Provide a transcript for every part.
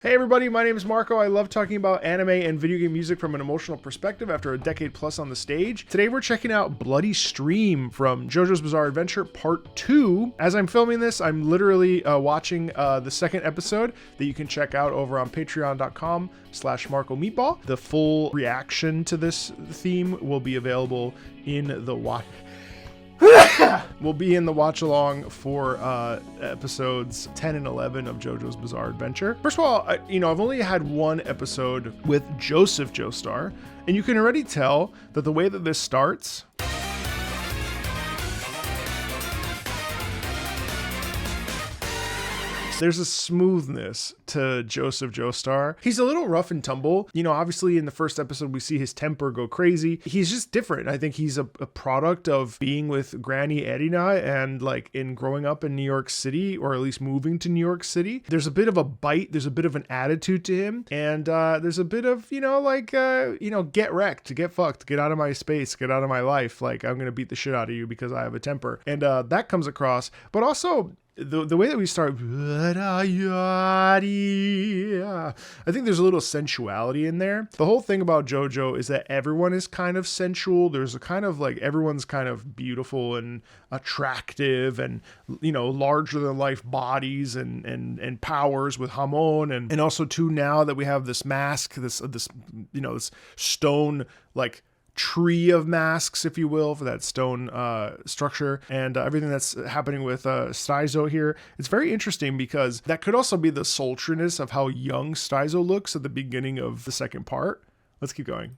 Hey everybody, my name is Marco. I love talking about anime and video game music from an emotional perspective after a decade plus on the stage. Today we're checking out Bloody Stream from JoJo's Bizarre Adventure Part 2. As I'm filming this, I'm literally watching the second episode that you can check out over on patreon.com/Marco Meatball. The full reaction to this theme will be available in the watch along for episodes 10 and 11 of JoJo's Bizarre Adventure. First of all, I've only had one episode with Joseph Joestar, and you can already tell that the way that this starts, there's a smoothness to Joseph Joestar. He's a little rough and tumble. Obviously in the first episode, we see his temper go crazy. He's just different. I think he's a product of being with Granny Erina and in growing up in New York City, or at least moving to New York City. There's a bit of a bite. There's a bit of an attitude to him. And there's a bit of, get wrecked, get fucked, get out of my space, get out of my life. I'm going to beat the shit out of you because I have a temper. And that comes across. But also, the way that we start, I think there's a little sensuality in there. The whole thing about JoJo is that everyone is kind of sensual. There's a kind of everyone's kind of beautiful and attractive and, larger than life bodies and powers with Hamon. And also too, now that we have this mask, this stone, tree of masks, if you will, for that stone structure, and everything that's happening with Staizo here. It's very interesting because that could also be the sultriness of how young Staizo looks at the beginning of the second part. Let's keep going.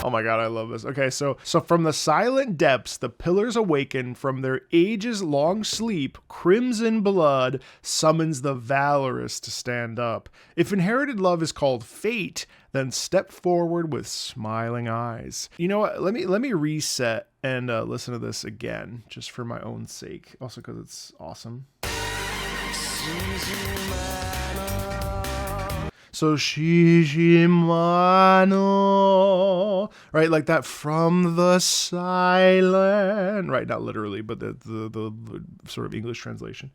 Oh my god, I love this. Okay, so from the silent depths, the pillars awaken from their ages-long sleep. Crimson blood summons the valorous to stand up. If inherited love is called fate, then step forward with smiling eyes. You know what? Let me reset and listen to this again, just for my own sake. Also because it's awesome. So Shijimano, right, like that, from the silent, right, not literally, but the sort of English translation.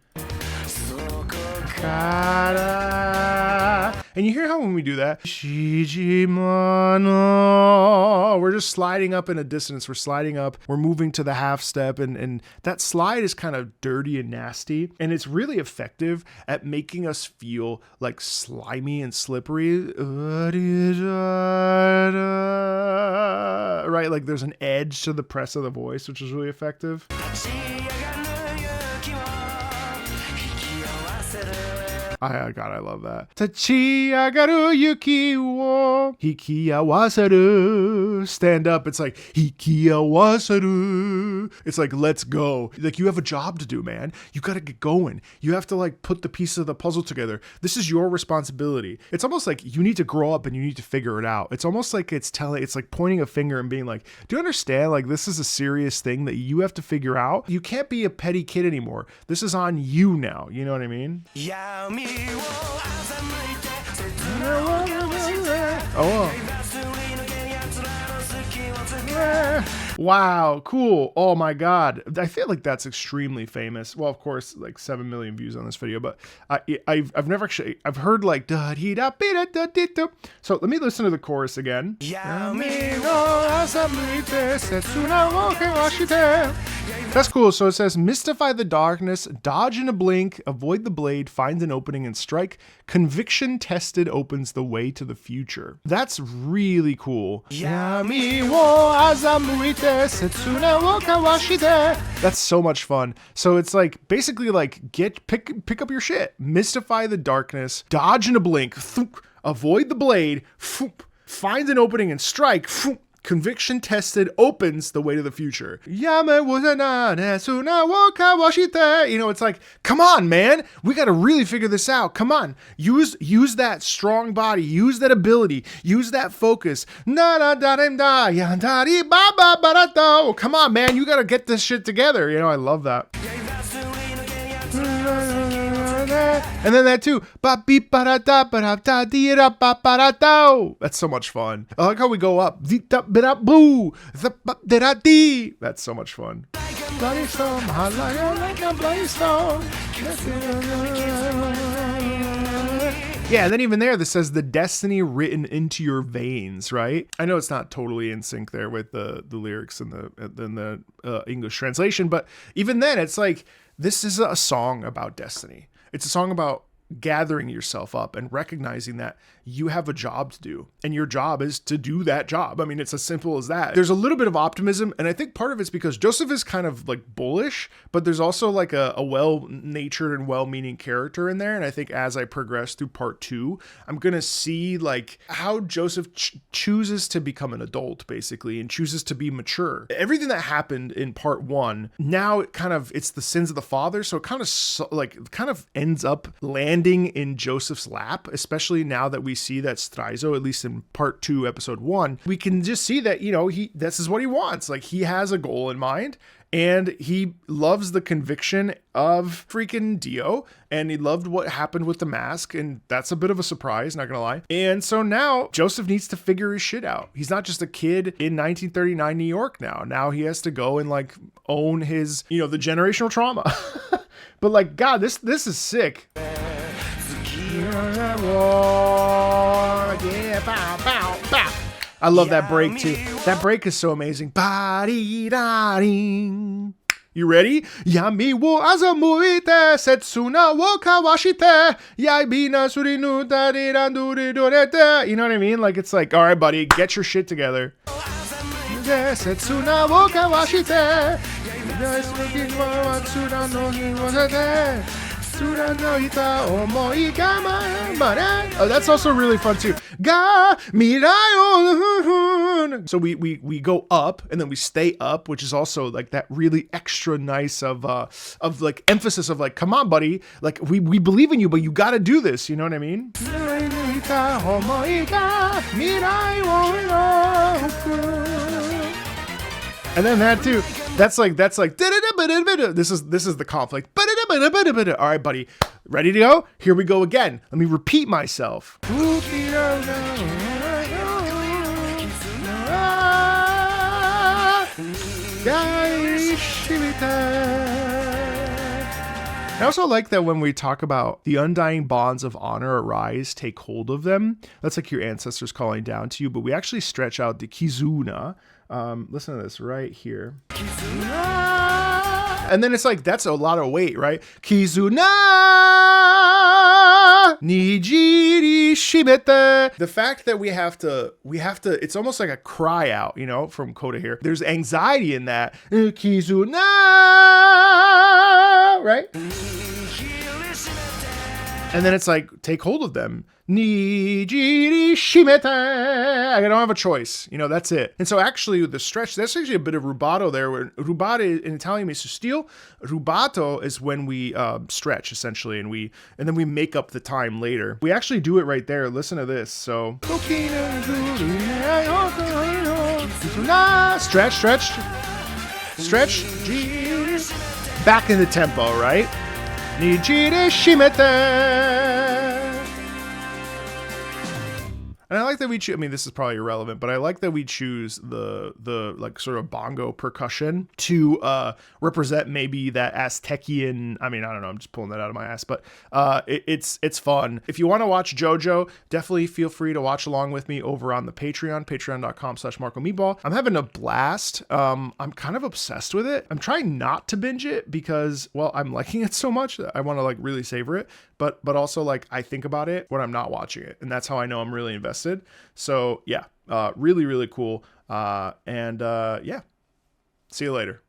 And you hear how when we do that, Shijimano, we're just sliding up in a dissonance. We're sliding up. We're moving to the half step, and that slide is kind of dirty and nasty, and it's really effective at making us feel slimy and slippery. Right, there's an edge to the press of the voice, which is really effective. God, I love that. Tachiagaru yuki wo hikiawasaru. Stand up. It's like hikiawasaru. It's like, let's go. You have a job to do, man. You got to get going. You have to put the pieces of the puzzle together. This is your responsibility. It's almost like you need to grow up and you need to figure it out. It's almost like it's pointing a finger and being like, do you understand? This is a serious thing that you have to figure out. You can't be a petty kid anymore. This is on you now. You know what I mean? Wow, cool. Oh my god, I feel like that's extremely famous. Well, of course, 7 million views on this video, but I've never actually, I've heard da dee da be da da dee da. So let me listen to the chorus again. That's cool. So it says, mystify the darkness, dodge in a blink, avoid the blade, find an opening and strike. Conviction tested opens the way to the future. That's really cool. That's so much fun. So it's basically pick up your shit, mystify the darkness, dodge in a blink, avoid the blade, find an opening and strike. Conviction tested opens the way to the future. It's come on, man. We got to really figure this out. Come on. Use that strong body. Use that ability. Use that focus. Come on, man. You got to get this shit together. I love that. And then that too. That's so much fun. I like how we go up. That's so much fun. bloody stone, my heart like a bloody stone. Yeah, and then even there, this says the destiny written into your veins, right? I know it's not totally in sync there with the lyrics and the English translation, but even then, it's like, this is a song about destiny. It's a song about gathering yourself up and recognizing that you have a job to do, and your job is to do that job. I mean, it's as simple as that. There's a little bit of optimism, and I think part of it's because Joseph is kind of like bullish, but there's also like a well-natured and well-meaning character in there. And I think as I progress through part 2, I'm gonna see like how Joseph chooses to become an adult, basically, and chooses to be mature. Everything that happened in part 1, now it's the sins of the father, so it kind of ends up landing in Joseph's lap, especially now that we see that Straizo, at least in part 2, episode 1, we can just see that, this is what he wants. Like, he has a goal in mind, and he loves the conviction of freaking Dio, and he loved what happened with the mask, and that's a bit of a surprise, not gonna lie. And so now Joseph needs to figure his shit out. He's not just a kid in 1939 New York now. Now he has to go and like own his, the generational trauma. But like, God, this is sick. I love that break too. That break is so amazing. You ready? Yami wo azamuite setsuna wo kawashite yaibina surinuta riranduri. You know what I mean? Like, it's like, all right, buddy, get your shit together. Setsuna wo kawashite. Oh, that's also really fun too. So we go up, and then we stay up, which is also like that really extra nice of like emphasis of like, come on, buddy, like we believe in you, but you got to do this. You know what I mean? And then that too. That's like this is the conflict. All right, buddy, ready to go? Here we go again. Let me repeat myself. I also like that when we talk about the undying bonds of honor arise, take hold of them. That's like your ancestors calling down to you, but we actually stretch out the kizuna. Listen to this right here. And then it's like, that's a lot of weight, right? Kizuna nijiri shimete. The fact that we have to, it's almost like a cry out, from Coda here. There's anxiety in that. Kizuna, right? And then it's like, take hold of them. Nijiri shimete. I don't have a choice. That's it. And so actually the stretch, that's actually a bit of rubato there. Where rubato in Italian means to steal. Rubato is when we stretch, essentially, and then we make up the time later. We actually do it right there. Listen to this. So stretch. Back in the tempo, right? Nijiri shimete. And I like that this is probably irrelevant, but I like that we choose the like sort of bongo percussion to represent maybe that Aztecian, I don't know, I'm just pulling that out of my ass, but it's fun. If you want to watch Jojo, definitely feel free to watch along with me over on the Patreon, patreon.com/MarcoMeatball. I'm having a blast. I'm kind of obsessed with it. I'm trying not to binge it because, well, I'm liking it so much that I want to like really savor it, but also like I think about it when I'm not watching it, and that's how I know I'm really invested. So yeah, really, really cool. And yeah, see you later.